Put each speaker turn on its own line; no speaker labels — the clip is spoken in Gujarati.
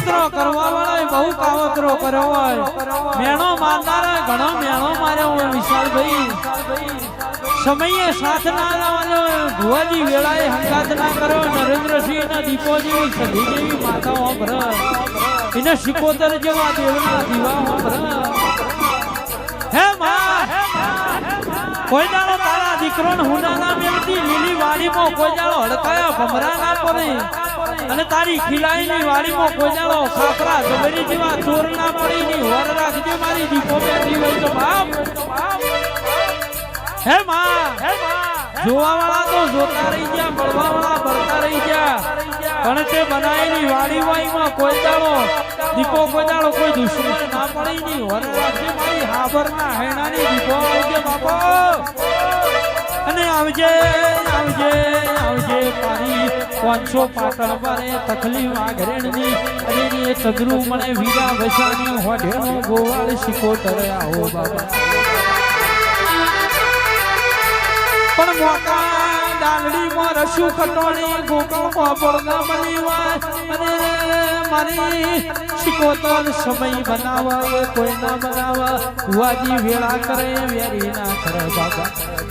કરવા વાળા બહુ કાવતરો કર્યો હોય મેણો મારનારા ઘણો મેણો માર્યો હોય વિશાલભાઈ સમયે સાથ ના લાવવાનો ભુવાજી વેળાએ હંગાત ના કરો નરેન્દ્રસિંહ ના દીપો જેવી સધી જેવી માતાઓ ભર એને શિકોતર જેવા દેવના દીવા ભર હે માં કોઈ દાડો તારા દીકરોને હુંડાના મેળતી લીલી વાડીમાં કોઈ દાડો હડકાયા ભમરા ના પડે અને તારી ખીલાઈની વાડીમાં કોઈ દાડો ખાપરા જબરી જેવા ચોર ના પડી ની હોર રાખજે મારી દીપો બેઠી હોય તો બાપ હે માં જોવા વાળા તો જોતા રહી ગયા બળવા વાળા બળતા રહી ગયા પણ તે બનાવેલી વાડી વાઈમાં કોઈ દાડો દીપો કોઈ દાડો કોઈ દુશ્મન ના પડી ની હોર રાખજે મારી હાબરના હેણાની દીપો આવજે બાપો અને આવજે આવજે આવજે પાણી 500 પાટણ પારે તકલીફ આઘરેણની અને એ ચગરું મને વીરા વસાની હોઢેનો ગોવાળ શિકોતર આવો બાબા પણ મોટા ડાલડીમાં રસુ ખટોણી ગોકળમાં પડદા બનીવા અને મારી શિકોતર સમય બનાવા કોઈ ના બનાવા ભુવાજી વેળા કરે વેરી ના કરે બાબા